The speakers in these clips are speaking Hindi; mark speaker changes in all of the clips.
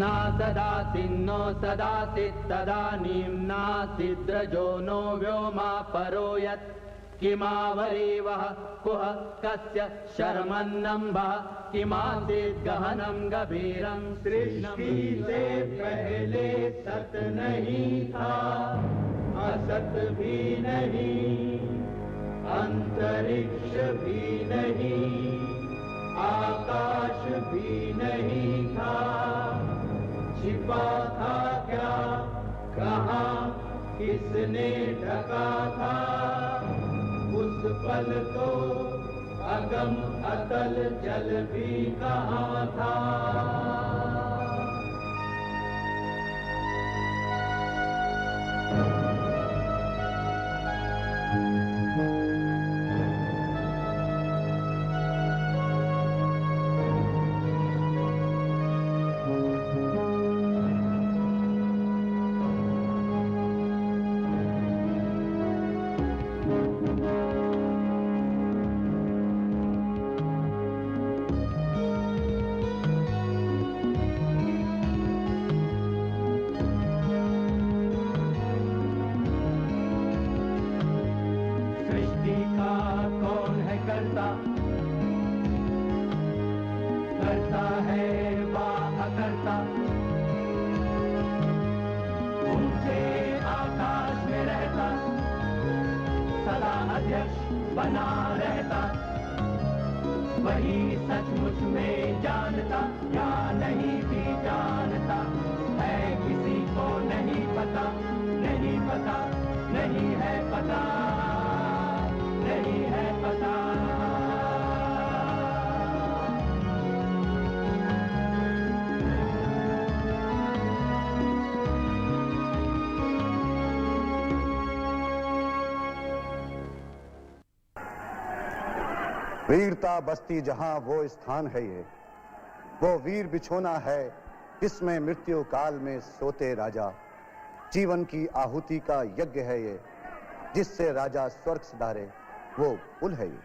Speaker 1: ना सदा सिन्नो सदा सित्तदानीं नासिद्रजो नो व्योमा परो यत् किमावरीवः कुह कस्य शर्मन्नम्भः किमासीत् गहनं गभीरं सृष्टि से पहले सत नहीं था, असत भी नहीं, अंतरिक्ष भी नहीं, आकाश भी नहीं था, छिपा था क्या, कहाँ, किसने ढका था, उस पल तो अगम अतल जल भी कहाँ था। करता है वाह करता, ऊंचे आकाश में रहता, सदा अध्यक्ष बना रहता, वही सचमुच में जानता या नहीं भी जानता है, किसी को नहीं पता, नहीं पता, नहीं है पता, नहीं है पता।
Speaker 2: वीरता बस्ती जहां वो स्थान है ये, वो वीर बिछोना है जिसमें मृत्यु काल में सोते राजा, जीवन की आहुति का यज्ञ है ये, जिससे राजा स्वर्ग सिधारे वो पुल है ये।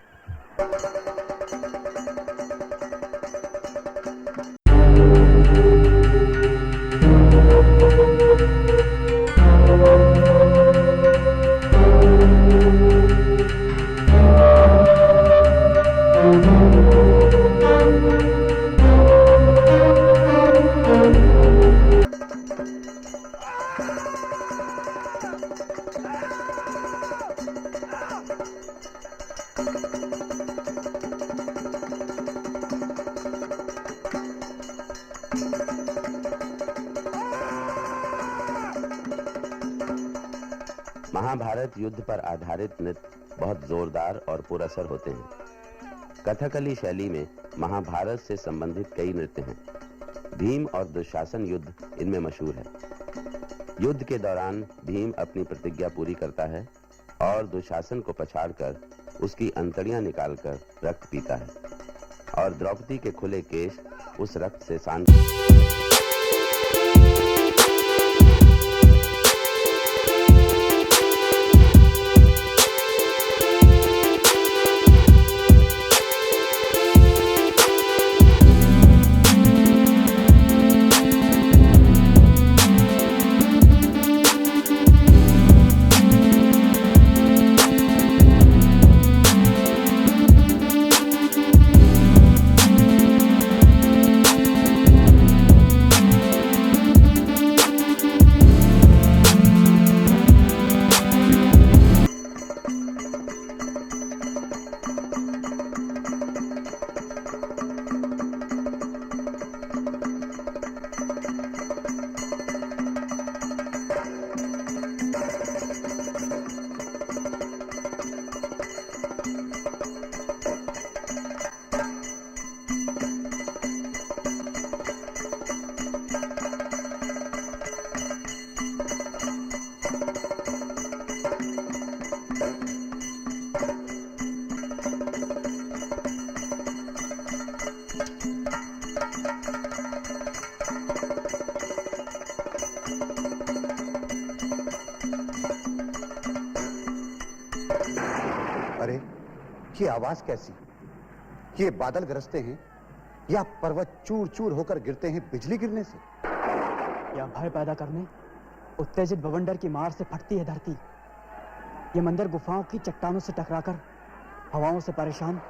Speaker 3: महाभारत युद्ध पर आधारित नृत्य बहुत जोरदार और पुरअसर होते हैं। कथकली शैली में महाभारत से संबंधित कई नृत्य हैं। भीम और दुशासन युद्ध इनमें मशहूर है। युद्ध के दौरान भीम अपनी प्रतिज्ञा पूरी करता है और दुशासन को पछाड़कर उसकी अंतड़ियां निकालकर रक्त पीता है और द्रौपदी के खुले केश उस रक्त से शांत।
Speaker 2: अरे ये आवाज कैसी? ये बादल गरजते हैं या पर्वत चूर चूर होकर गिरते हैं बिजली गिरने से?
Speaker 4: या भय पैदा करने उत्तेजित बवंडर की मार से फटती है धरती। ये मंदिर गुफाओं की चट्टानों से टकराकर हवाओं से परेशान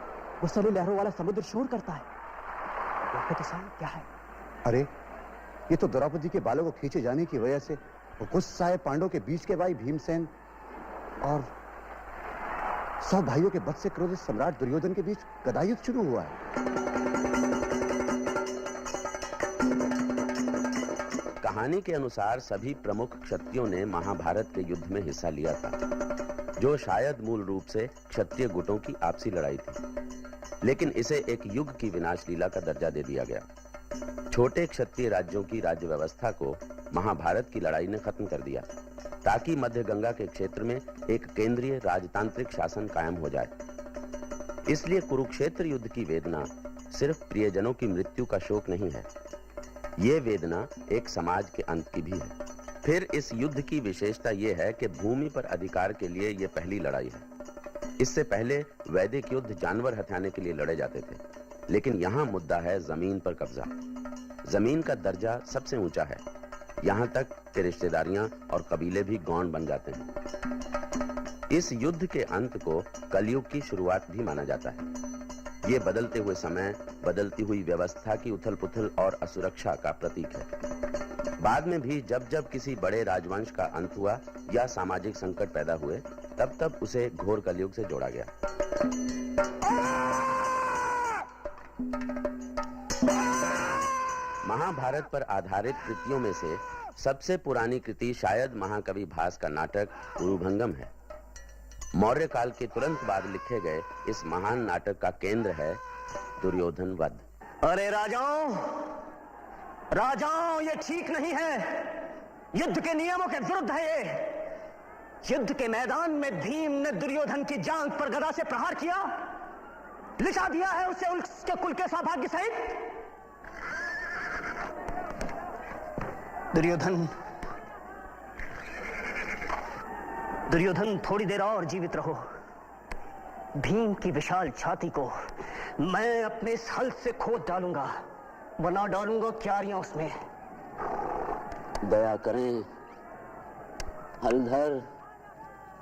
Speaker 4: गुस्सैली लहरों वाला समुद्र शोर करता है। देखो तो सही क्या है।
Speaker 2: अरे ये तो द्रौपदी के बालों को खींचे जाने की वजह से गुस्साए पांडवों के बीच के भाई भीमसेन और 100 भाइयों के बद से क्रोधित सम्राट दुर्योधन के बीच गदायुद्ध शुरू हुआ है।
Speaker 3: कहानी के अनुसार सभी प्रमुख क्षत्रियों ने महाभारत के युद्ध में हिस्सा लिया था, जो शायद मूल रूप से क्षत्रिय गुटों की आपसी लड़ाई थी, लेकिन इसे एक युग की विनाश लीला का दर्जा दे दिया गया। छोटे क्षत्रिय राज्यों की राज्य व्यवस्था को महाभारत की लड़ाई ने खत्म कर दिया, ताकि मध्य गंगा के क्षेत्र में एक केंद्रीय राजतांत्रिक शासन कायम हो जाए। इसलिए कुरुक्षेत्र युद्ध की वेदना सिर्फ प्रियजनों की मृत्यु का शोक नहीं है, ये वेदना एक समाज के अंत की भी है। फिर इस युद्ध की विशेषता यह है कि भूमि पर अधिकार के लिए यह पहली लड़ाई है। इससे पहले वैदिक युद्ध जानवर हथियाने के लिए लड़े जाते थे, लेकिन यहां मुद्दा है जमीन पर कब्जा। जमीन का दर्जा सबसे ऊंचा है, यहां तक कि रिश्तेदारियां और कबीले भी गौंड बन जाते हैं। इस युद्ध के अंत को कलयुग की शुरुआत भी माना जाता है। ये बदलते हुए समय, बदलती हुई व्यवस्था की उथल-पुथल और असुरक्षा का प्रतीक है। बाद में भी जब जब किसी बड़े राजवंश का अंत हुआ या सामाजिक संकट पैदा हुए, तब तब उसे घोर कलयुग से जोड़ा गया। महाभारत पर आधारित कृतियों में से सबसे पुरानी कृति शायद महाकवि भास का नाटक उरुभंगम है। मौर्य काल के तुरंत बाद लिखे गए इस महान नाटक का केंद्र है दुर्योधन वध।
Speaker 5: अरे राजाओं, ये ठीक नहीं है। युद्ध के नियमों के विरुद्ध है ये। युद्ध के मैदान में भीम ने दुर्योधन की जांघ पर गदा से प्रहार किया, लिटा दिया है उसे उसके कुल के सौभाग्य सहित। दुर्योधन थोड़ी देर और जीवित रहो। भीम की विशाल छाती को मैं अपने इस हल से खोद डालूंगा, बना डालूंगा क्यारियां उसमें।
Speaker 3: दया करें हलधर,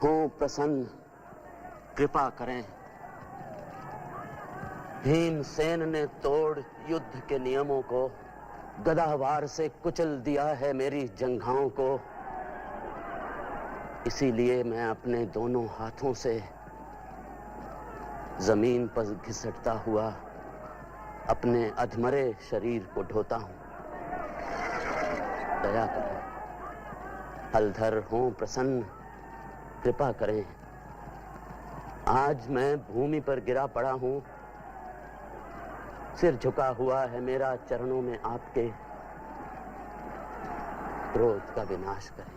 Speaker 3: हो प्रसन्न, कृपा करें। भीमसेन ने तोड़ युद्ध के नियमों को, गदावार से कुचल दिया है मेरी जंघाओं को। इसीलिए मैं अपने दोनों हाथों से जमीन पर घिसटता हुआ अपने अधमरे शरीर को ढोता हूं। दया करें हलधर, हो प्रसन्न, कृपा करें। आज मैं भूमि पर गिरा पड़ा हूं, सिर झुका हुआ है मेरा चरणों में आपके। क्रोध का विनाश करें,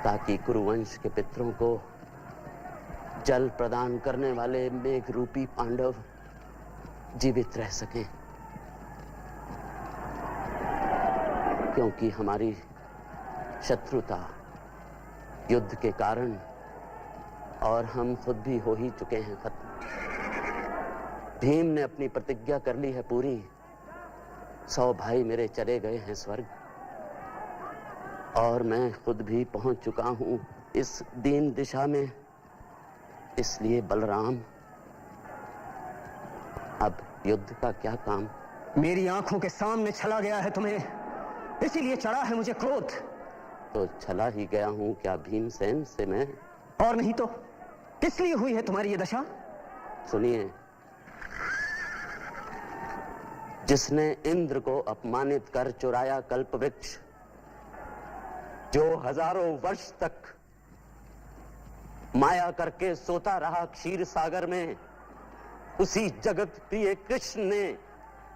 Speaker 3: ताकि कुरुवंश के पितरों को जल प्रदान करने वाले मेघ रूपी पांडव जीवित रह सकें, क्योंकि हमारी शत्रुता युद्ध के कारण और हम खुद भी हो ही चुके हैं खत्म। भीम ने अपनी प्रतिज्ञा कर ली है पूरी। 100 भाई मेरे चले गए हैं स्वर्ग, और मैं खुद भी पहुंच चुका हूं इस दीन दिशा में। इसलिए बलराम, अब युद्ध का क्या काम?
Speaker 5: मेरी आंखों के सामने छला गया है तुम्हें, इसीलिए चढ़ा है मुझे क्रोध।
Speaker 3: तो छला ही गया हूं क्या भीमसेन से मैं?
Speaker 5: और नहीं तो किस लिए हुई है तुम्हारी ये दशा?
Speaker 3: सुनिए, जिसने इंद्र को अपमानित कर चुराया कल्प वृक्ष, जो हजारों वर्ष तक माया करके सोता रहा क्षीर सागर में, उसी जगत प्रिय कृष्ण ने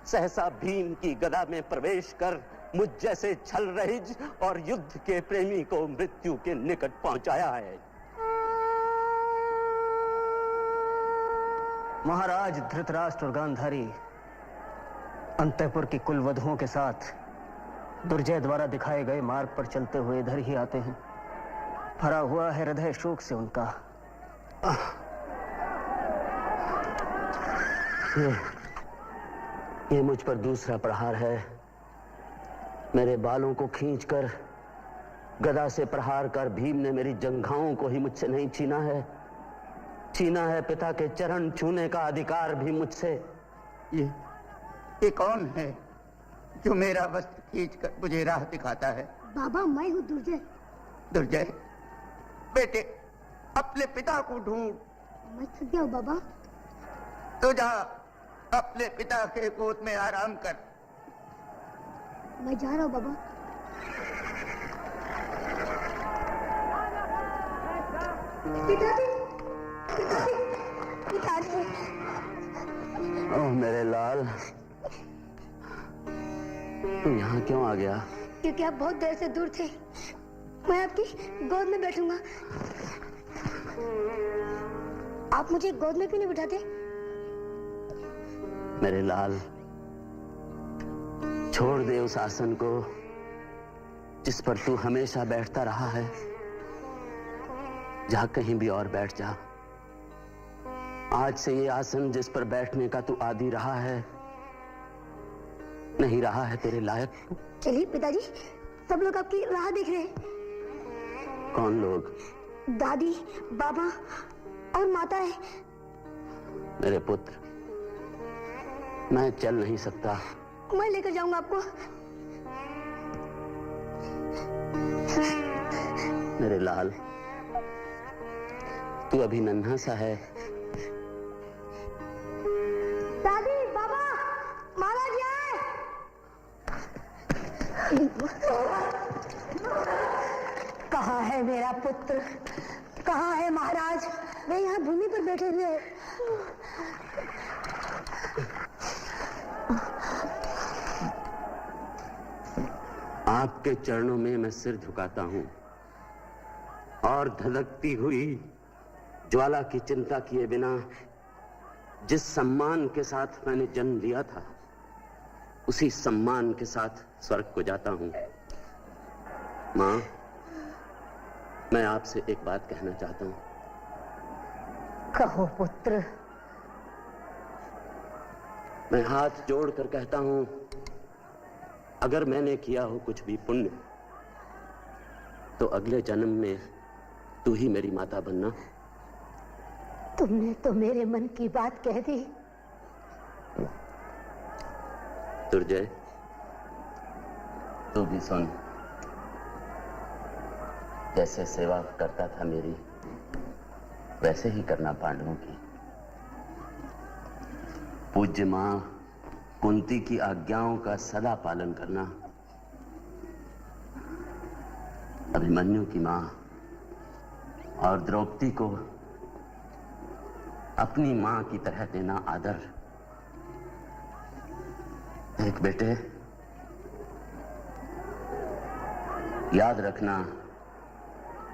Speaker 3: सहसा भीम की गदा में प्रवेश कर मुझ जैसे छल रहिज और युद्ध के प्रेमी को मृत्यु के निकट पहुंचाया है।
Speaker 5: महाराज धृतराष्ट्र और गांधारी अंतःपुर की कुल वधुओं के साथ दुर्जय द्वारा दिखाए गए मार्ग पर चलते हुए इधर ही आते हैं। भरा हुआ है हृदय शोक से उनका।
Speaker 3: ये मुझ पर दूसरा प्रहार है। मेरे बालों को खींचकर गदा से प्रहार कर भीम ने मेरी जंघाओं को ही मुझसे नहीं छीना है, छीना है पिता के चरण छूने का अधिकार भी मुझसे।
Speaker 6: ये कौन है जो मेरा वस्त्र खींचकर मुझे राह दिखाता है?
Speaker 7: बाबा, मैं हूँ दुर्जय।
Speaker 6: दुर्जय, बेटे अपने पिता को ढूंढ।
Speaker 7: मैं थक गया हूँ बाबा।
Speaker 6: तो जा अपने पिता के गोद में आराम कर।
Speaker 7: मैं जा रहा हूँ बाबा। पिताजी, पिताजी, पिताजी।
Speaker 3: ओह मेरे लाल, तू यहाँ क्यों आ गया?
Speaker 7: क्योंकि आप बहुत देर से दूर थे। मैं आपकी गोद में बैठूंगा। आप मुझे गोद में क्यों नहीं बिठाते?
Speaker 3: मेरे लाल, छोड़ दे उस आसन को जिस पर तू हमेशा बैठता रहा है। जा कहीं भी और बैठ जा। आज से ये आसन जिस पर बैठने का तू आदी रहा है नहीं रहा है तेरे लायक।
Speaker 7: चलिए पिताजी, सब लोग आपकी राह देख रहे हैं।
Speaker 3: कौन लोग?
Speaker 7: दादी, बाबा और माता है।
Speaker 3: मेरे पुत्र, मैं चल नहीं सकता।
Speaker 7: मैं लेकर जाऊंगा आपको।
Speaker 3: मेरे लाल, तू अभी नन्हा सा है।
Speaker 7: दादी, बाबा, महाराज आए। कहाँ है मेरा पुत्र? कहाँ है महाराज? वे यहाँ भूमि पर बैठे हुए हैं।
Speaker 3: आपके चरणों में मैं सिर झुकाता हूं और धधकती हुई ज्वाला की चिंता किए बिना जिस सम्मान के साथ मैंने जन्म लिया था उसी सम्मान के साथ स्वर्ग को जाता हूं। मां, मैं आपसे एक बात कहना चाहता हूं।
Speaker 7: कहो पुत्र।
Speaker 3: मैं हाथ जोड़कर कहता हूं, अगर मैंने किया हो कुछ भी पुण्य तो अगले जन्म में तू ही मेरी माता बनना।
Speaker 7: तुमने तो मेरे मन की बात कह दी।
Speaker 3: दुर्जय, तू भी सुन। जैसे सेवा करता था मेरी वैसे ही करना पांडवों की। पूज्य मां कुंती की आज्ञाओं का सदा पालन करना। अभिमन्यु की मां और द्रौपदी को अपनी मां की तरह देना आदर। एक बेटे, याद रखना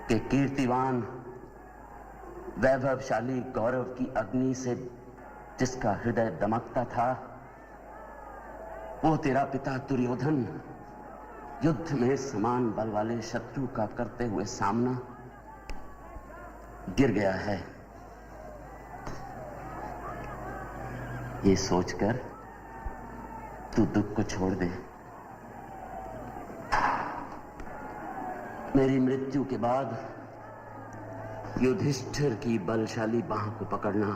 Speaker 3: कि कीर्तिवान वैभवशाली गौरव की अग्नि से जिसका हृदय दमकता था वो तेरा पिता दुर्योधन युद्ध में समान बल वाले शत्रु का करते हुए सामना गिर गया है। ये सोचकर तू दुख को छोड़ दे। मेरी मृत्यु के बाद युधिष्ठिर की बलशाली बांह को पकड़ना,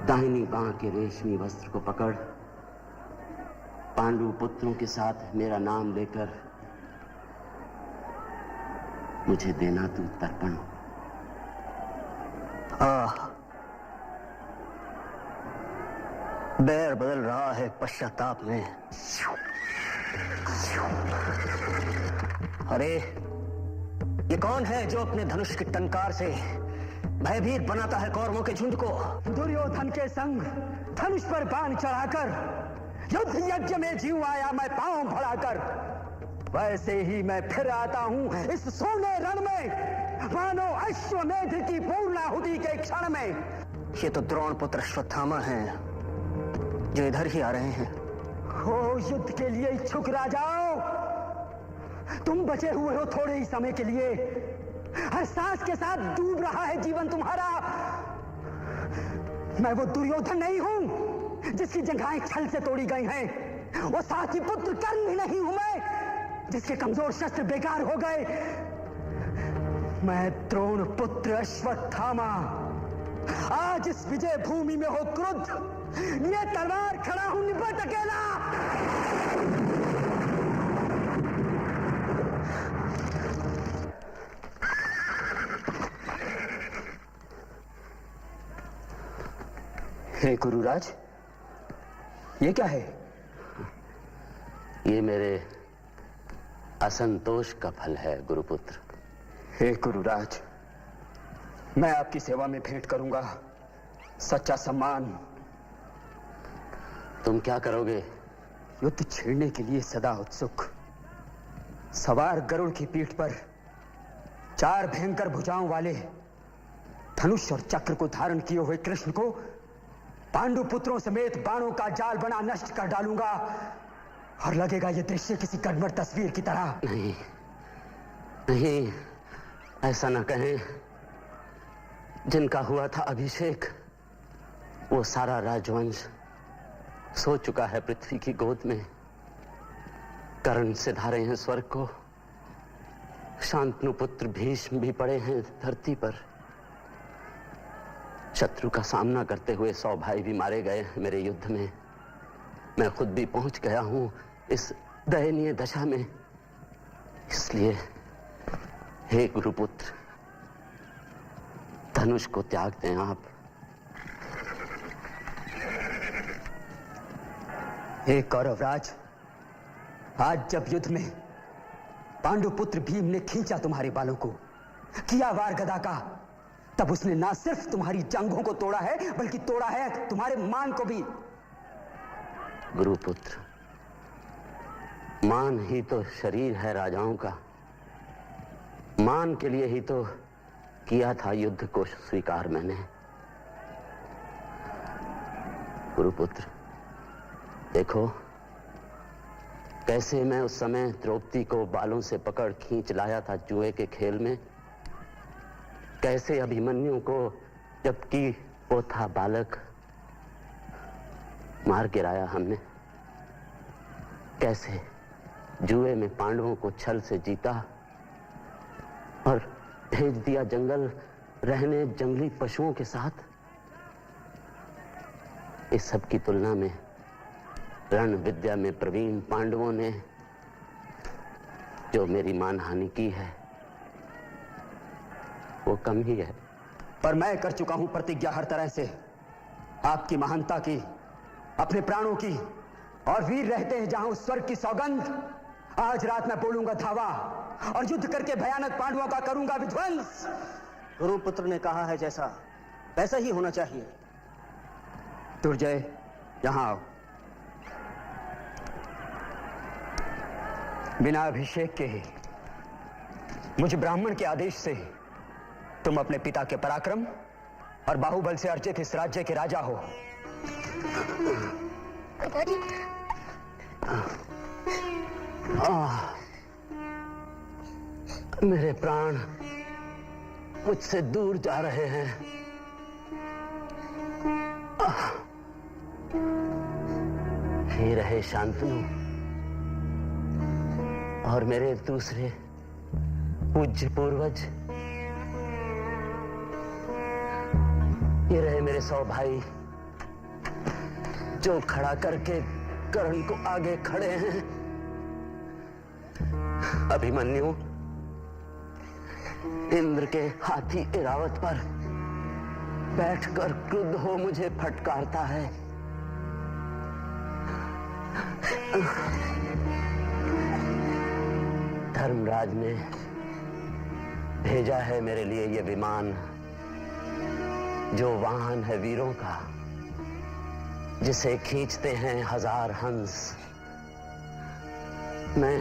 Speaker 3: दाहिनी बांह के रेशमी वस्त्र को पकड़ पांडु पुत्रों के साथ मेरा नाम लेकर मुझे देना तू तर्पण।
Speaker 5: बैर बदल रहा है पश्चाताप में। अरे ये कौन है जो अपने धनुष की टंकार से भयभीत बनाता है कौरवों के झुंड को?
Speaker 4: दुर्योधन के संग धनुष पर बाण चढ़ाकर युद्ध यज्ञ में जीव आया मैं पांव बढ़ाकर, वैसे ही मैं फिर आता हूं इस सोने रण में मानो अश्वमेध की पूर्णाहुति के क्षण में।
Speaker 5: ये तो द्रोण पुत्र अश्वत्थामा हैं जो इधर ही आ रहे हैं।
Speaker 4: हो युद्ध के लिए इच्छुक राजाओं, तुम बचे हुए हो थोड़े ही समय के लिए। हर सांस के साथ डूब रहा है जीवन तुम्हारा। मैं वो दुर्योधन नहीं हूं जिसकी जंघाएं छल से तोड़ी गई हैं।
Speaker 5: वो साथी पुत्र कर्ण ही नहीं हूं मैं, जिसके कमजोर शस्त्र बेकार हो गए। मैं द्रोण पुत्र अश्वत्थामा, आज इस विजय भूमि में हो क्रुद्ध, ये तलवार खड़ा हूं निपट अकेला। हे गुरुराज, ये क्या है?
Speaker 3: ये मेरे असंतोष का फल है गुरुपुत्र।
Speaker 5: हे गुरुराज, मैं आपकी सेवा में भेंट करूंगा सच्चा सम्मान।
Speaker 3: तुम क्या करोगे?
Speaker 5: युद्ध छेड़ने के लिए सदा उत्सुक, सवार गरुड़ की पीठ पर 4 भयंकर भुजाओं वाले धनुष और चक्र को धारण किए हुए कृष्ण को पांडु पुत्रों समेत बाणों का जाल बना नष्ट कर डालूंगा। और लगेगा यह दृश्य किसी गड़बड़ तस्वीर की तरह।
Speaker 3: नहीं नहीं, ऐसा ना कहें। जिनका हुआ था अभिषेक, वो सारा राजवंश सो चुका है पृथ्वी की गोद में। कर्ण सिधारे हैं स्वर्ग को, शांतनु पुत्र भीष्म भी पड़े हैं धरती पर। शत्रु का सामना करते हुए 100 भाई भी मारे गए हैं मेरे युद्ध में। मैं खुद भी पहुंच गया हूं इस दयनीय दशा में। इसलिए हे गुरुपुत्र, धनुष को त्याग दें आप।
Speaker 5: हे कौरवराज, आज जब युद्ध में पांडुपुत्र भीम ने खींचा तुम्हारे बालों को, किया वार गदा का, तब उसने ना सिर्फ तुम्हारी जांघों को तोड़ा है, बल्कि तोड़ा है तुम्हारे मान को भी।
Speaker 3: गुरुपुत्र, मान ही तो शरीर है राजाओं का। मान के लिए ही तो किया था युद्ध को स्वीकार मैंने। गुरुपुत्र, देखो कैसे मैं उस समय द्रौपदी को बालों से पकड़ खींच लाया था जुए के खेल में। कैसे अभिमन्यु को, जबकि वो था बालक, मार गिराया हमने। कैसे जुए में पांडवों को छल से जीता और भेज दिया जंगल रहने जंगली पशुओं के साथ। इस सब की तुलना में रण विद्या में प्रवीण पांडवों ने जो मेरी मानहानि की है वो कम ही है।
Speaker 5: पर मैं कर चुका हूं प्रतिज्ञा हर तरह से, आपकी महानता की, अपने प्राणों की, और वीर रहते हैं जहां उस स्वर्ग की सौगंध। आज रात मैं बोलूंगा धावा और युद्ध करके भयानक पांडवों का करूंगा विध्वंस।
Speaker 4: गुरुपुत्र ने कहा है जैसा वैसा ही होना चाहिए।
Speaker 5: दुर्जय, यहां आओ। बिना अभिषेक के ही मुझ ब्राह्मण के आदेश से तुम अपने पिता के पराक्रम और बाहुबल से अर्जित इस राज्य के राजा हो।
Speaker 3: मेरे प्राण मुझसे दूर जा रहे हैं। हे रहे शांतनु और मेरे दूसरे पूज्य पूर्वज, ये रहे मेरे 100 भाई जो खड़ा करके कर्ण को आगे खड़े हैं। अभिमन्यु इंद्र के हाथी इरावत पर बैठकर क्रुद्ध हो मुझे फटकारता है। धर्मराज ने भेजा है मेरे लिए ये विमान, जो वाहन है वीरों का, जिसे खींचते हैं 1000 हंस। मैं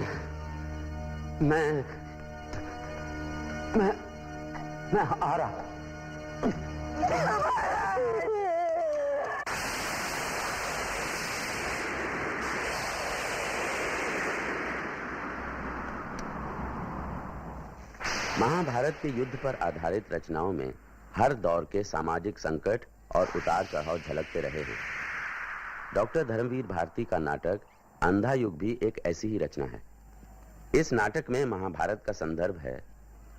Speaker 3: आ रहा। महाभारत के युद्ध पर आधारित रचनाओं में हर दौर के सामाजिक संकट और उतार चढ़ाव झलकते रहे हैं। डॉक्टर धर्मवीर भारती का नाटक अंधा युग भी एक ऐसी ही रचना है। इस नाटक में महाभारत का संदर्भ है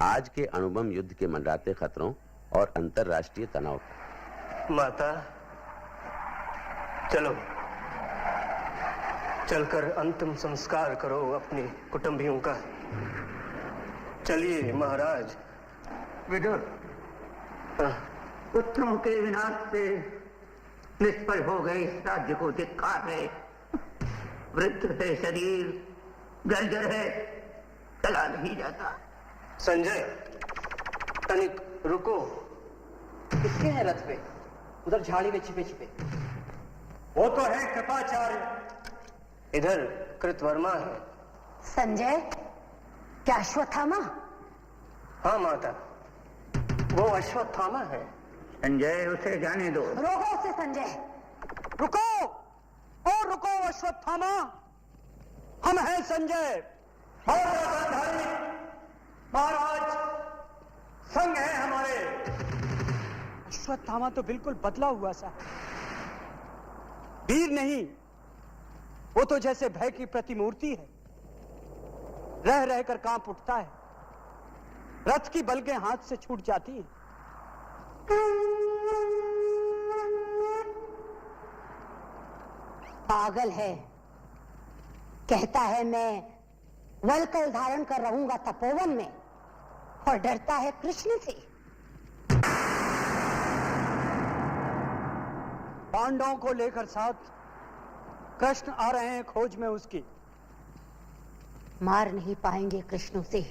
Speaker 3: आज के अणुबम युद्ध के मंडराते खतरों और अंतरराष्ट्रीय तनाव का।
Speaker 5: माता, चलो चलकर अंतिम संस्कार करो अपने कुटुंबियों का। चलिए महाराज।
Speaker 6: विदुर, पुत्रों के विनाश से निष्फल हो गए इस राज्य को धिक्कार है। वृद्ध है शरीर, जर्जर है, चला नहीं जाता।
Speaker 5: संजय, तनिक रुको।
Speaker 4: किसके हैं रथ पे? उधर झाड़ी में छिपे छिपे।
Speaker 5: वो तो है कृपाचार्य, इधर कृतवर्मा है।
Speaker 7: संजय, क्या अश्वत्थामा?
Speaker 5: हाँ माता, वो अश्वत्थामा है।
Speaker 6: संजय, उसे जाने दो।
Speaker 7: रोको उसे संजय।
Speaker 5: रुको और रुको अश्वत्थामा, हम हैं संजय और गांधारी महाराज, संग है हमारे।
Speaker 4: अश्वत्थामा तो बिल्कुल बदला हुआ सा, वीर नहीं, वो तो जैसे भय की प्रतिमूर्ति है, रह रहकर कांप उठता है, रथ की बलकें हाथ से छूट जाती हैं।
Speaker 7: पागल है, कहता है मैं वलकल धारण कर रहूंगा तपोवन में, और डरता है कृष्ण से।
Speaker 4: पांडवों को लेकर साथ कृष्ण आ रहे हैं खोज में उसकी।
Speaker 7: मार नहीं पाएंगे कृष्ण उसे।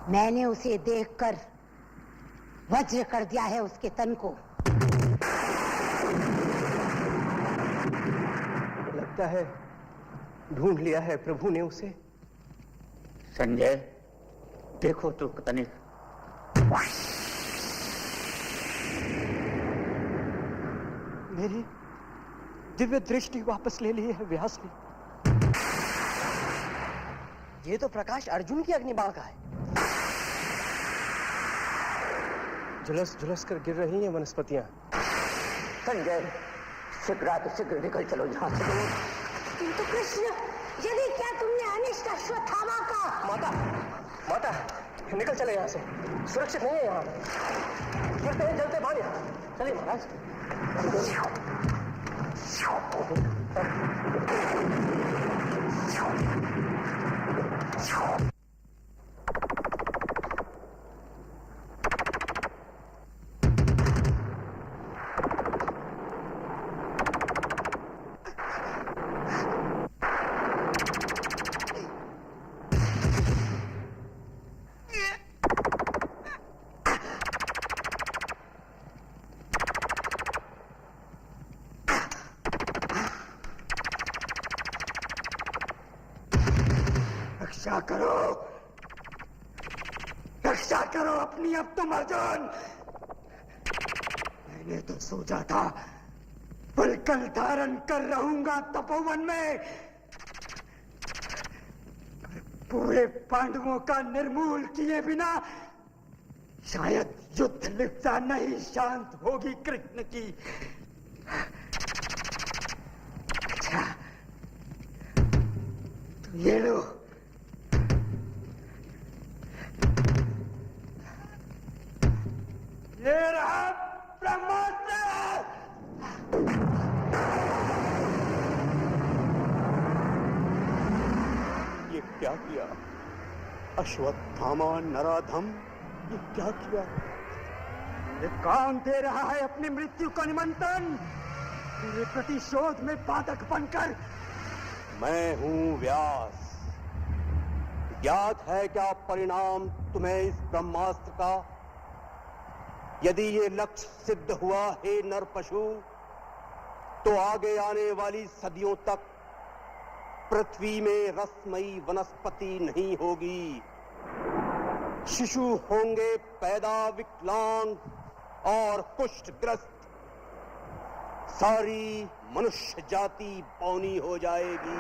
Speaker 7: मैंने उसे देखकर वज्र कर दिया है उसके तन को।
Speaker 5: लगता है ढूंढ लिया है प्रभु ने उसे।
Speaker 6: संजय, देखो तो तनिक।
Speaker 4: मेरी दिव्य दृष्टि वापस ले ली है व्यास ने।
Speaker 5: ये तो प्रकाश अर्जुन की अग्निबाण का है। झुलस झुलस कर गिर रही हैं वनस्पतियां।
Speaker 6: संजय, शीघ्र निकल चलो यहाँ से।
Speaker 7: किंतु कृष्ण, यदि क्या तुमने अनिष्ट अश्वत्थामा का?
Speaker 5: माता, निकल चले यहाँ से, सुरक्षित नहीं है यहाँ। गिरते हैं जलते बाण यहाँ। चलिए महाराज।
Speaker 6: रक्षा करो अपनी अब तुम अर्जुन। मैंने तो सोचा था वलकल धारण कर रहूंगा तपोवन में, पूरे पांडवों का निर्मूल किए बिना शायद युद्ध लिप्सा नहीं शांत होगी कृष्ण की। अच्छा, तो ये लो, ये रहा ब्रह्मास्त्र।
Speaker 2: ये क्या किया अश्वत्थामा नराधम? ये क्या किया?
Speaker 6: ये कौन दे रहा है अपनी मृत्यु का निमंत्रण तेरे प्रतिशोध में बाधक बनकर?
Speaker 2: मैं हूं व्यास। ज्ञात है क्या परिणाम तुम्हें इस ब्रह्मास्त्र का? यदि ये लक्ष्य सिद्ध हुआ हे नर पशु, तो आगे आने वाली सदियों तक पृथ्वी में रसमयी वनस्पति नहीं होगी। शिशु होंगे पैदा विकलांग और कुष्ठग्रस्त। सारी मनुष्य जाति बौनी हो जाएगी।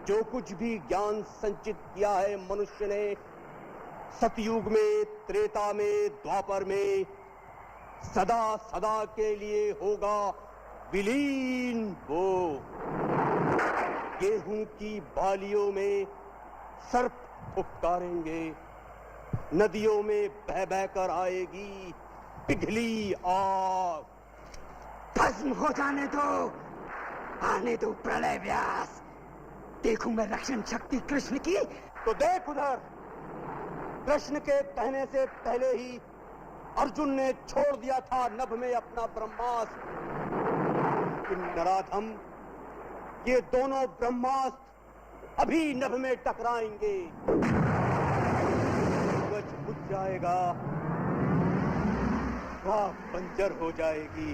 Speaker 2: जो कुछ भी ज्ञान संचित किया है मनुष्य ने सतयुग में, त्रेता में, द्वापर में, सदा सदा के लिए होगा विलीन। वो
Speaker 8: गेहूं की बालियों में सर्प फुफकारेंगे, नदियों में बह बह कर आएगी पिघली आग।
Speaker 5: भस्म हो जाने दो, आने दो प्रलय व्यास। देखूं मैं रक्षण शक्ति कृष्ण की।
Speaker 8: तो देख उधर, कृष्ण के कहने से पहले ही अर्जुन ने छोड़ दिया था नभ में अपना ब्रह्मास्त्र। नराधम, ये दोनों ब्रह्मास्त्र अभी नभ में टकराएंगे। सूरज बुझ जाएगा, राख बंजर हो जाएगी।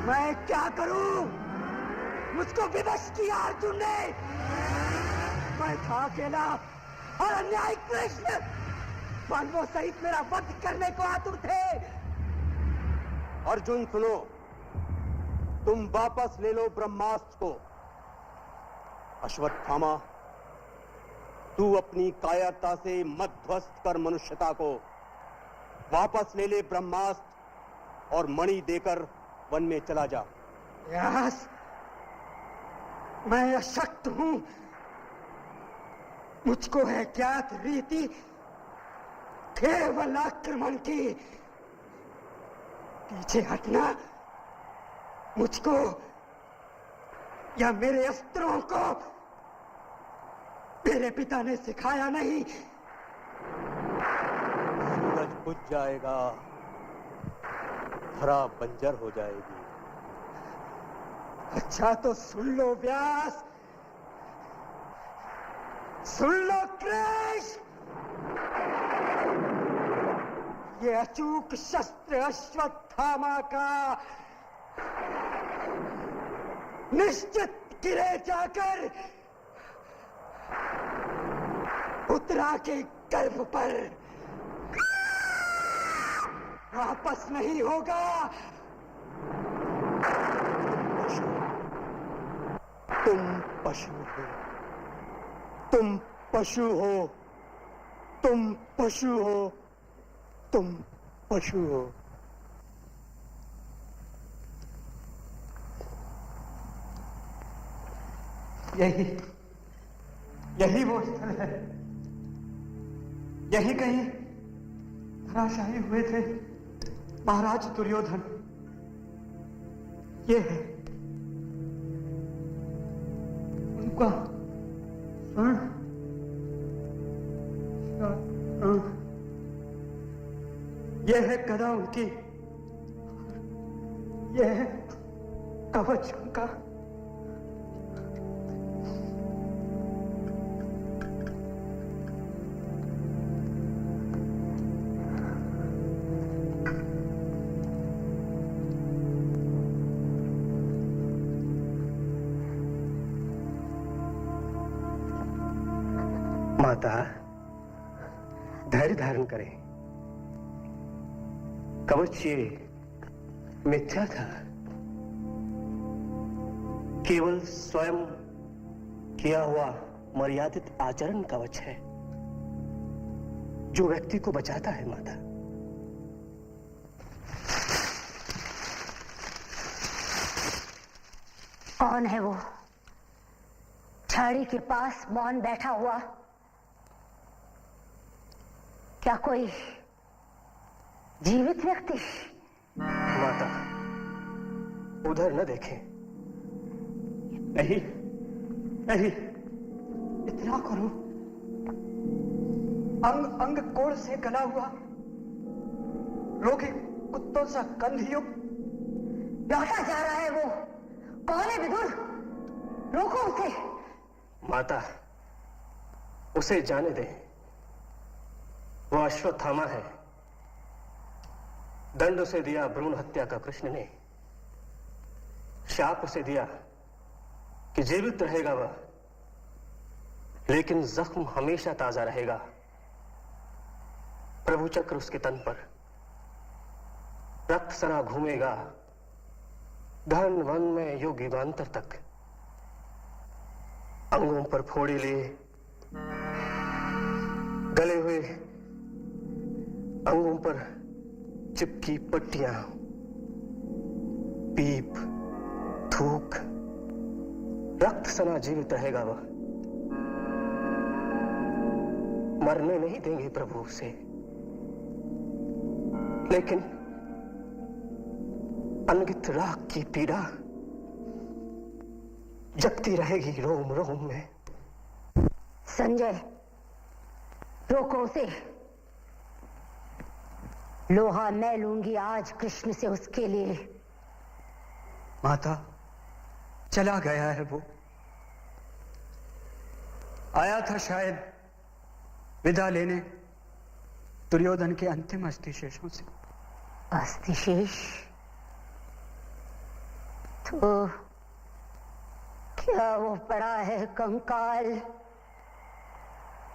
Speaker 5: मैं क्या करूं? मुझको विवश किया अर्जुन ने। मैं था अकेला और अन्यायी कृष्ण पांडवों सहित मेरा वध करने को आतुर थे।
Speaker 8: अर्जुन सुनो, तुम वापस ले लो ब्रह्मास्त्र को। अश्वत्थामा, तू अपनी कायरता से मत ध्वस्त कर मनुष्यता को। वापस ले ले ब्रह्मास्त्र और मणि देकर वन में चला जा।
Speaker 5: व्यास, मैं अशक्त हूं। मुझको है ज्ञात रीति केवल आक्रमण की। पीछे हटना मुझको या मेरे अस्त्रों को मेरे पिता ने सिखाया नहीं।
Speaker 8: सूरज बुझ जाएगा, धरा बंजर हो जाएगी।
Speaker 5: अच्छा तो सुन लो व्यास, सुन लो कृष्ण। ये अचूक शस्त्र अश्वत्थामा का निश्चित गिरे जाकर उत्तरा के गर्भ पर वापस नहीं होगा।
Speaker 8: तुम पशु हो, तुम पशु हो, तुम पशु हो, तुम पशु हो।
Speaker 5: यही वो स्थल है। यही कहीं धराशायी हुए थे महाराज दुर्योधन। ये है उनका स्वर्ण। यह है गदा उनकी, यह है कवच उनका।
Speaker 9: माता, धैर्य धारण करें। कवच ये मिथ्या था, केवल स्वयं किया हुआ मर्यादित आचरण कवच है जो व्यक्ति को बचाता है। माता,
Speaker 7: कौन है वो छड़ी के पास मौन बैठा हुआ? क्या कोई जीवित व्यक्ति?
Speaker 9: माता, उधर न देखें।
Speaker 5: नहीं नहीं, इतना करो। अंग अंग कोड़ से गला हुआ, रोगी कुत्तों सा कंधयुक्त
Speaker 7: लौटा जा रहा है वो। कौन है विदुर? रोको उसे।
Speaker 9: माता, उसे जाने दें। वो अश्वत्थामा है। दंड उसे दिया भ्रूण हत्या का कृष्ण ने। शाप उसे दिया कि जीवित रहेगा वह, लेकिन जख्म हमेशा ताजा रहेगा। प्रभु चक्र उसके तन पर, रक्त सना घूमेगा घन वन में युग युगांतर तक। अंगों पर फोड़े लिए, गले हुए अंगों पर चिपकी पट्टियां, पीप, थूक, रक्त सना जीवित रहेगा वह। मरने नहीं देंगे प्रभु उसे, लेकिन अनगित राख की पीड़ा जगती रहेगी रोम रोम में।
Speaker 7: संजय, रोको उसे। लोहा मैं लूंगी आज कृष्ण से उसके लिए।
Speaker 4: माता, चला गया है वो। आया था शायद विदा लेने दुर्योधन के अंतिम अस्थिशेषों से।
Speaker 7: अस्थिशेष? तो क्या वो पड़ा है कंकाल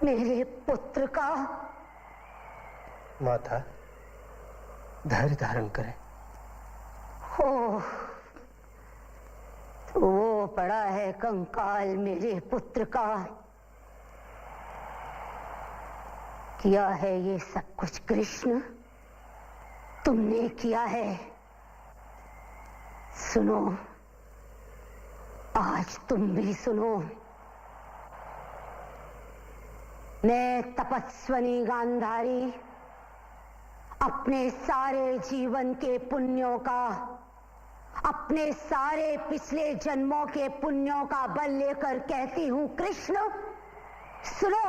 Speaker 7: मेरे पुत्र का?
Speaker 9: माता, धैर्य धारण करें।
Speaker 7: हो, तो वो पड़ा है कंकाल मेरे पुत्र का। किया है ये सब कुछ कृष्ण, तुमने किया है। सुनो, आज तुम भी सुनो। मैं तपस्विनी गांधारी अपने सारे जीवन के पुण्यों का, अपने सारे पिछले जन्मों के पुण्यों का बल लेकर कहती हूं कृष्ण, सुनो।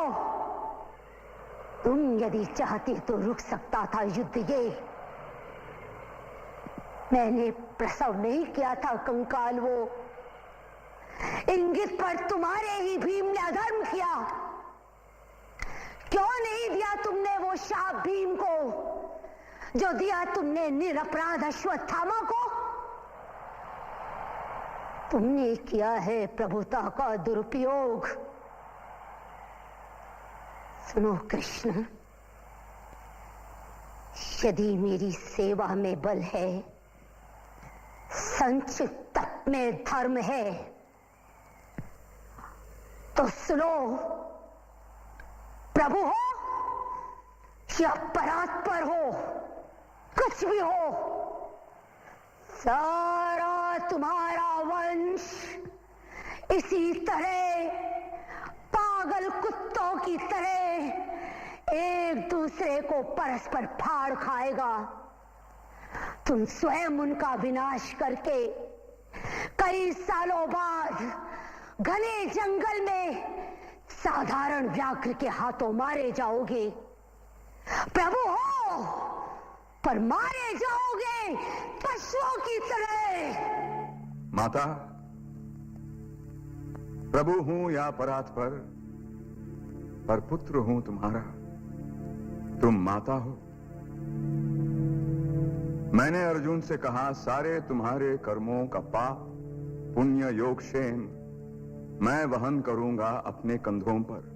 Speaker 7: तुम यदि चाहते तो रुक सकता था युद्ध ये। मैंने प्रसव नहीं किया था कंकाल वो। इंगित पर तुम्हारे ही भीम ने अधर्म किया। क्यों नहीं दिया तुमने वो शाप भीम को जो दिया तुमने निरपराध अश्वत्थामा को? तुमने किया है प्रभुता का दुरुपयोग। सुनो कृष्ण, यदि मेरी सेवा में बल है, संचित तप में धर्म है, तो सुनो, प्रभु हो या परात्पर हो, कुछ भी हो, सारा तुम्हारा वंश इसी तरह पागल कुत्तों की तरह एक दूसरे को परस्पर फाड़ खाएगा। तुम स्वयं उनका विनाश करके कई सालों बाद घने जंगल में साधारण व्याघ्र के हाथों मारे जाओगे। प्रभु हो, पर मारे जाओगे पशुओं की तरह।
Speaker 10: माता, प्रभु हूं या परात्पर, पर पुत्र हूं तुम्हारा। तुम माता हो। मैंने अर्जुन से कहा, सारे तुम्हारे कर्मों का पाप, पुण्य, योग, क्षेम मैं वहन करूंगा अपने कंधों पर।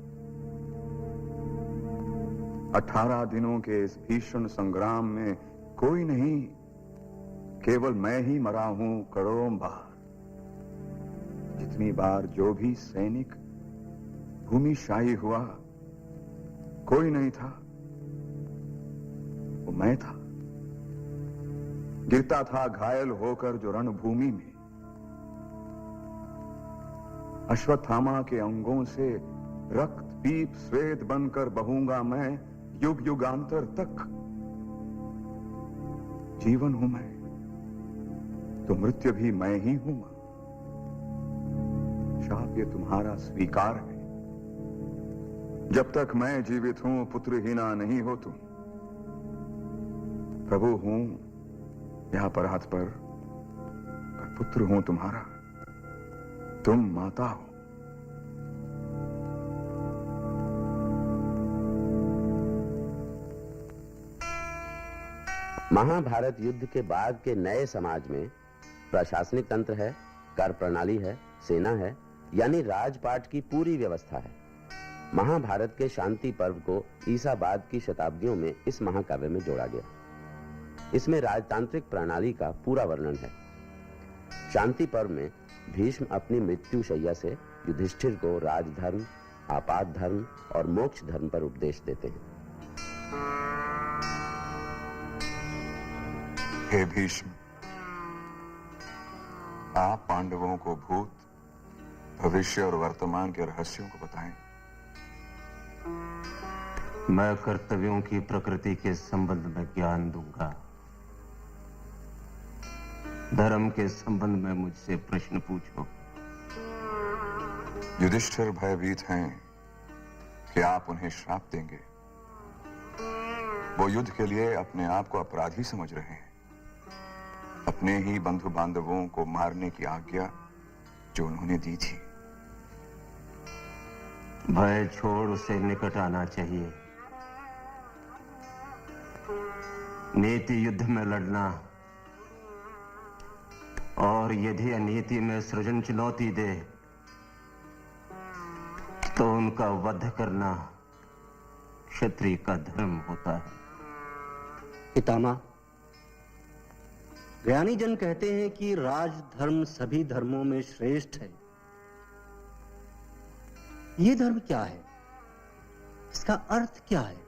Speaker 10: 18 दिनों के इस भीषण संग्राम में कोई नहीं, केवल मैं ही मरा हूं करोड़ों बार। जितनी बार जो भी सैनिक भूमिशाही हुआ, कोई नहीं था, वो मैं था। गिरता था घायल होकर जो रणभूमि में। अश्वत्थामा के अंगों से रक्त पीप श्वेत बनकर बहूंगा मैं युग युगांतर तक। जीवन हूं मैं, तो मृत्यु भी मैं ही हूं। शाप ये तुम्हारा स्वीकार है। जब तक मैं जीवित हूं, पुत्रहीना नहीं हो तुम। प्रभु हूं या परात्पर, पर पुत्र हूं तुम्हारा। तुम माता हो।
Speaker 3: महाभारत युद्ध के बाद के नए समाज में प्रशासनिक तंत्र है, कार्य प्रणाली है, सेना है, यानी राजपाट की पूरी व्यवस्था है। महाभारत के शांति पर्व को ईसा बाद की शताब्दियों में इस महाकाव्य में जोड़ा गया। इसमें राजतांत्रिक प्रणाली का पूरा वर्णन है। शांति पर्व में भीष्म अपनी मृत्यु शैया से युधिष्ठिर को राजधर्म, आपात धर्म और मोक्ष धर्म पर उपदेश देते हैं।
Speaker 10: हे भीष्म, आप पांडवों को भूत भविष्य और वर्तमान के रहस्यों को बताएं।
Speaker 9: मैं कर्तव्यों की प्रकृति के संबंध में ज्ञान दूंगा। धर्म के संबंध में मुझसे प्रश्न पूछो।
Speaker 10: युधिष्ठिर भयभीत हैं कि आप उन्हें श्राप देंगे। वो युद्ध के लिए अपने आप को अपराधी समझ रहे हैं, अपने ही बंधु बांधवों को मारने की आज्ञा जो उन्होंने दी थी।
Speaker 9: भय छोड़ उसे निकट आना चाहिए। नीति युद्ध में लड़ना और यदि अनीति में सृजन चुनौती दे तो उनका वध करना क्षत्रिय का धर्म होता है।
Speaker 5: पितामह, ज्ञानी जन कहते हैं कि राजधर्म सभी धर्मों में श्रेष्ठ है। ये धर्म क्या है? इसका अर्थ क्या है?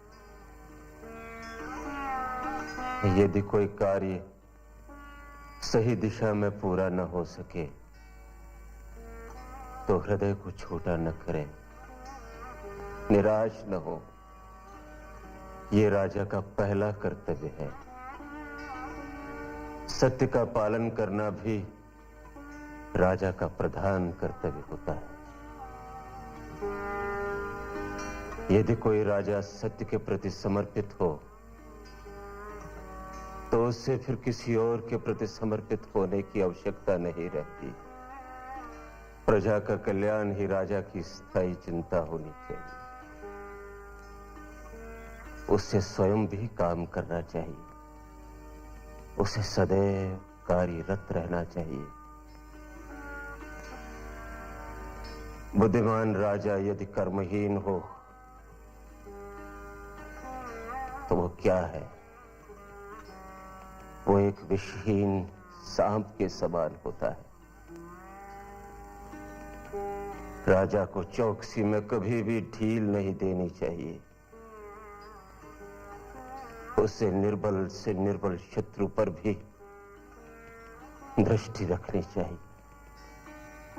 Speaker 9: यदि कोई कार्य सही दिशा में पूरा न हो सके तो हृदय को छोटा न करें, निराश न हो। ये राजा का पहला कर्तव्य है। सत्य का पालन करना भी राजा का प्रधान कर्तव्य होता है। यदि कोई राजा सत्य के प्रति समर्पित हो तो उससे फिर किसी और के प्रति समर्पित होने की आवश्यकता नहीं रहती। प्रजा का कल्याण ही राजा की स्थायी चिंता होनी चाहिए। उससे स्वयं भी काम करना चाहिए। उसे सदैव कार्यरत रहना चाहिए। बुद्धिमान राजा यदि कर्महीन हो तो वो क्या है? वो एक विषहीन सांप के समान होता है। राजा को चौकसी में कभी भी ढील नहीं देनी चाहिए। उसे निर्बल से निर्बल शत्रु पर भी दृष्टि रखनी चाहिए।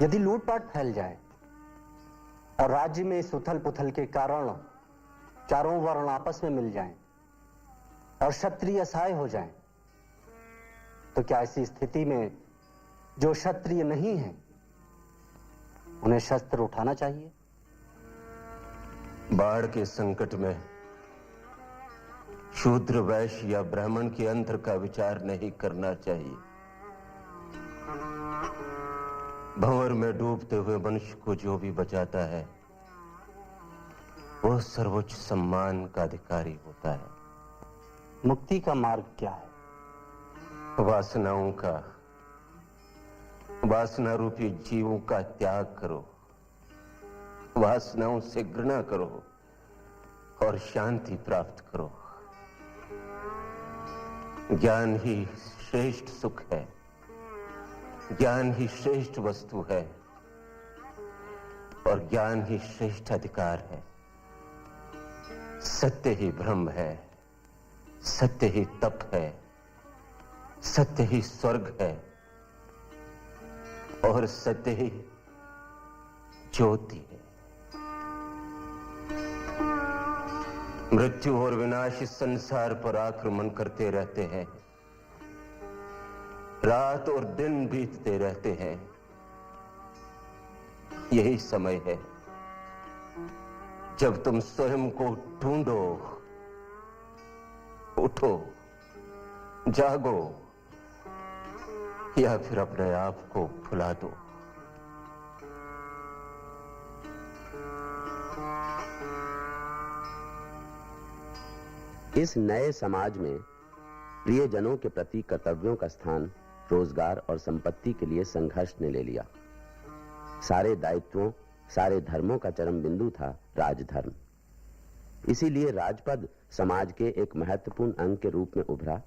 Speaker 5: यदि लूटपाट फैल जाए और राज्य में इस उथल पुथल के कारण चारों वर्ण आपस में मिल जाएं और क्षत्रिय असहाय हो जाएं, तो क्या ऐसी स्थिति में जो क्षत्रिय नहीं है उन्हें शस्त्र उठाना चाहिए?
Speaker 9: बाढ़ के संकट में शूद्र, वैश्य या ब्राह्मण के अंतर का विचार नहीं करना चाहिए। भंवर में डूबते हुए मनुष्य को जो भी बचाता है वो सर्वोच्च सम्मान का अधिकारी होता है।
Speaker 5: मुक्ति का मार्ग क्या है?
Speaker 9: वासना रूपी जीवों का त्याग करो। वासनाओं से घृणा करो और शांति प्राप्त करो। ज्ञान ही श्रेष्ठ सुख है। ज्ञान ही श्रेष्ठ वस्तु है और ज्ञान ही श्रेष्ठ अधिकार है। सत्य ही ब्रह्म है, सत्य ही तप है, सत्य ही स्वर्ग है और सत्य ही ज्योति है। मृत्यु और विनाश इस संसार पर आक्रमण करते रहते हैं। रात और दिन बीतते रहते हैं। यही समय है जब तुम स्वयं को ढूंढो, उठो, जागो या फिर अपने आप को भुला दो।
Speaker 3: इस नए समाज में प्रियजनों के प्रति कर्तव्यों का स्थान रोजगार और संपत्ति के लिए संघर्ष ने ले लिया। सारे दायित्वों, सारे धर्मों का चरम बिंदु था राजधर्म। इसीलिए राजपद समाज के एक महत्वपूर्ण अंग के रूप में उभरा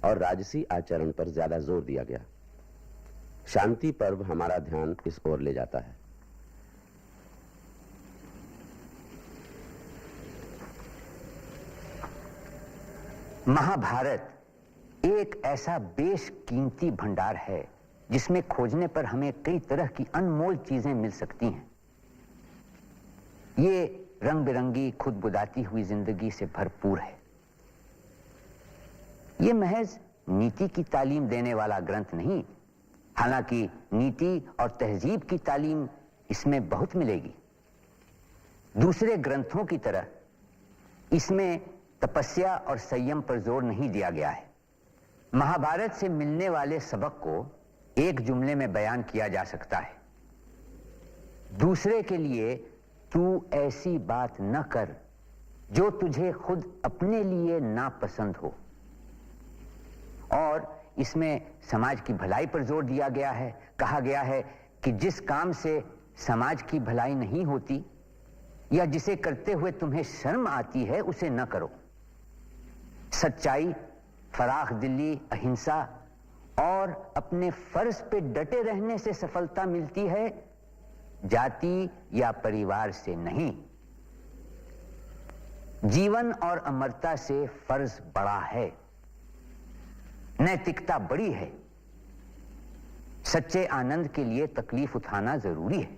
Speaker 3: और राजसी आचरण पर ज्यादा जोर दिया गया। शांति पर्व हमारा ध्यान इस ओर ले जाता है।
Speaker 11: महाभारत एक ऐसा बेशकीमती भंडार है जिसमें खोजने पर हमें कई तरह की अनमोल चीजें मिल सकती हैं। ये रंग बिरंगी खुद बुदाती हुई जिंदगी से भरपूर है। ये महज नीति की तालीम देने वाला ग्रंथ नहीं, हालांकि नीति और तहजीब की तालीम इसमें बहुत मिलेगी। दूसरे ग्रंथों की तरह इसमें तपस्या और संयम पर जोर नहीं दिया गया है। महाभारत से मिलने वाले सबक को एक जुमले में बयान किया जा सकता है, दूसरे के लिए तू ऐसी बात न कर जो तुझे खुद अपने लिए नापसंद हो। और इसमें समाज की भलाई पर जोर दिया गया है। कहा गया है कि जिस काम से समाज की भलाई नहीं होती या जिसे करते हुए तुम्हें शर्म आती है उसे न करो। सच्चाई, फराख दिली, अहिंसा और अपने फर्ज पे डटे रहने से सफलता मिलती है, जाति या परिवार से नहीं। जीवन और अमरता से फर्ज बड़ा है, नैतिकता बड़ी है। सच्चे आनंद के लिए तकलीफ उठाना जरूरी है।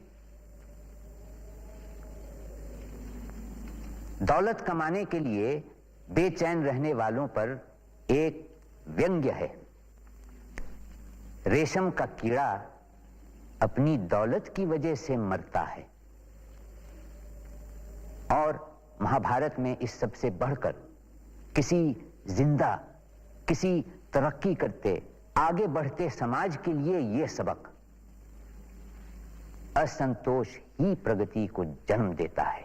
Speaker 11: दौलत कमाने के लिए बेचैन रहने वालों पर एक व्यंग्य है। रेशम का कीड़ा अपनी दौलत की वजह से मरता है। और महाभारत में इस सबसे बढ़कर किसी जिंदा, किसी तरक्की करते, आगे बढ़ते समाज के लिए यह सबक, असंतोष ही प्रगति को जन्म देता है।